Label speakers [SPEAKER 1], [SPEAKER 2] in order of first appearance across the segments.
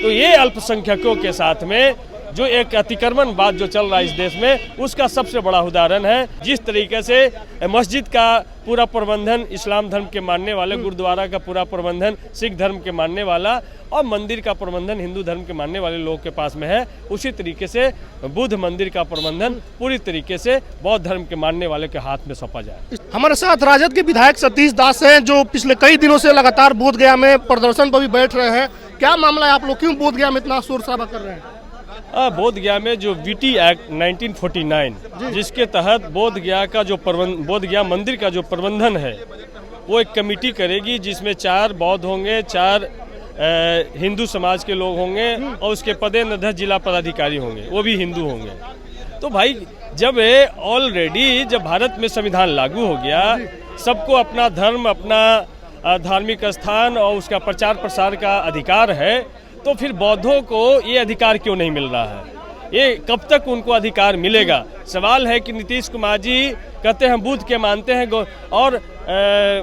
[SPEAKER 1] तो ये अल्पसंख्यकों के साथ में जो एक अतिक्रमण बात जो चल रहा है इस देश में, उसका सबसे बड़ा उदाहरण है। जिस तरीके से मस्जिद का पूरा प्रबंधन इस्लाम धर्म के मानने वाले, गुरुद्वारा का पूरा प्रबंधन सिख धर्म के मानने वाला और मंदिर का प्रबंधन हिंदू धर्म के मानने वाले लोगों के पास में है, उसी तरीके से बुद्ध मंदिर का प्रबंधन पूरी तरीके से बौद्ध धर्म के मानने वाले के हाथ में सौंपा जाए।
[SPEAKER 2] हमारे साथ राजद के विधायक सतीश दास हैं, जो पिछले कई दिनों से लगातार बोधगया में प्रदर्शन पर भी बैठ रहे हैं। क्या मामला है, आप लोग क्यों बोधगया में इतना शोर शराबा कर रहे हैं?
[SPEAKER 1] बोधगया में जो वीटी एक्ट 1949 जिसके तहत बोधगया का जो बोधगया मंदिर का जो प्रबंधन है वो एक कमेटी करेगी, जिसमें 4 बौद्ध होंगे, 4 हिंदू समाज के लोग होंगे और उसके पदेन जिला पदाधिकारी होंगे, वो भी हिंदू होंगे। तो भाई जब ऑलरेडी जब भारत में संविधान लागू हो गया, सबको अपना धर्म, अपना धार्मिक स्थान और उसका प्रचार प्रसार का अधिकार है, तो फिर बौद्धों को ये अधिकार क्यों नहीं मिल रहा है? ये कब तक उनको अधिकार मिलेगा? सवाल है कि नीतीश कुमार जी कहते हैं बुद्ध के मानते हैं, और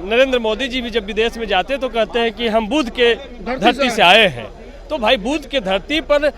[SPEAKER 1] नरेंद्र मोदी जी भी जब विदेश में जाते तो कहते हैं कि हम बुद्ध के धरती से आए हैं। तो भाई बुद्ध के धरती पर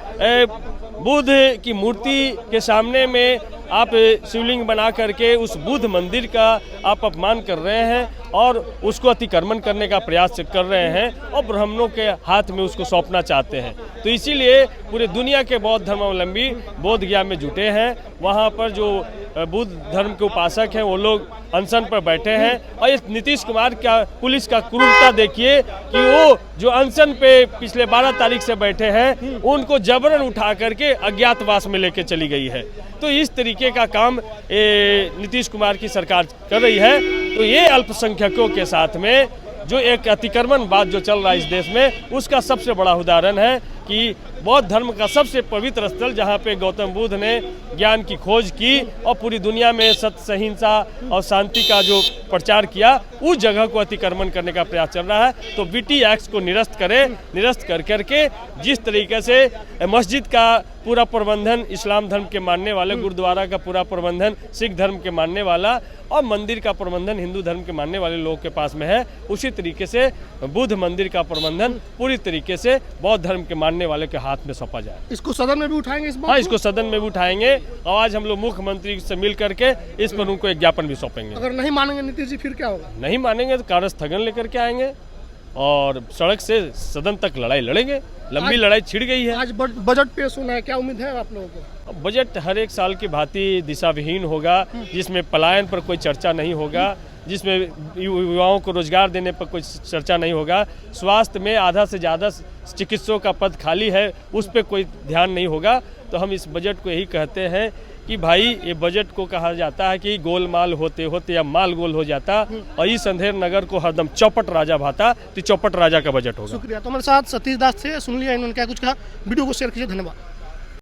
[SPEAKER 1] बुद्ध की मूर्ति के सामने में आप शिवलिंग बना करके उस बुद्ध मंदिर का आप अपमान कर रहे हैं और उसको अतिक्रमण करने का प्रयास कर रहे हैं और ब्राह्मणों के हाथ में उसको सौंपना चाहते हैं। तो इसीलिए पूरे दुनिया के बौद्ध धर्मावलंबी बोधगया में जुटे हैं। वहाँ पर जो बुद्ध धर्म के उपासक हैं वो लोग अनशन पर बैठे हैं और इस नीतीश कुमार का पुलिस का क्रूरता देखिए कि वो जो अनशन पे पिछले 12 तारीख से बैठे हैं उनको जबरन उठा करके अज्ञातवास में लेके चली गई है। तो इस तरीके का काम नीतीश कुमार की सरकार कर रही है। तो ये अल्पसंख्यकों के साथ में जो एक अतिक्रमण बात जो चल रहा है इस देश में, उसका सबसे बड़ा उदाहरण है कि बौद्ध धर्म का सबसे पवित्र स्थल जहाँ पे गौतम बुद्ध ने ज्ञान की खोज की और पूरी दुनिया में सत्य, सहिंसा और शांति का जो प्रचार किया, उस जगह को अतिक्रमण करने का प्रयास चल रहा है। तो वीटी एक्ट को निरस्त करें, निरस्त कर करके जिस तरीके से मस्जिद का पूरा प्रबंधन इस्लाम धर्म के मानने वाले, गुरुद्वारा का पूरा प्रबंधन सिख धर्म के मानने वाला और मंदिर का प्रबंधन हिंदू धर्म के मानने वाले लोगों के पास में है, उसी तरीके से बुद्ध मंदिर का प्रबंधन पूरी तरीके से बौद्ध धर्म के मानने वाले के हाथ में सौंपा जाए।
[SPEAKER 2] इसको सदन में भी उठाएंगे इस बात?
[SPEAKER 1] हाँ, इसको सदन में भी उठाएंगे और आज हम लोग मुख्यमंत्री से मिल करके इस पर उनको एक ज्ञापन भी सौंपेंगे।
[SPEAKER 2] अगर नहीं मानेंगे नीतीश जी फिर क्या होगा?
[SPEAKER 1] नहीं मानेंगे तो कार्य स्थगन लेकर के आएंगे और सड़क से सदन तक लड़ाई लड़ेंगे। लंबी लड़ाई छिड़ गई है।
[SPEAKER 2] आज बजट पेश होना है, क्या उम्मीद है आप लोगों को?
[SPEAKER 1] बजट हर एक साल की भांति दिशाविहीन होगा, जिसमें पलायन पर कोई चर्चा नहीं होगा, जिसमें युवाओं को रोजगार देने पर कोई चर्चा नहीं होगा, स्वास्थ्य में आधा से ज़्यादा चिकित्सकों का पद खाली है उस पर कोई ध्यान नहीं होगा। तो हम इस बजट को यही कहते हैं कि भाई ये बजट को कहा जाता है कि गोलमाल होते होते या माल गोल हो जाता और इस अंधेर नगर को हरदम चौपट राजा भाता, तो चौपट राजा का बजट होगा।
[SPEAKER 2] शुक्रिया। तो हमारे साथ सतीश दास थे, सुन लिया इन्होंने क्या कुछ कहा। वीडियो को शेयर कीजिए, धन्यवाद।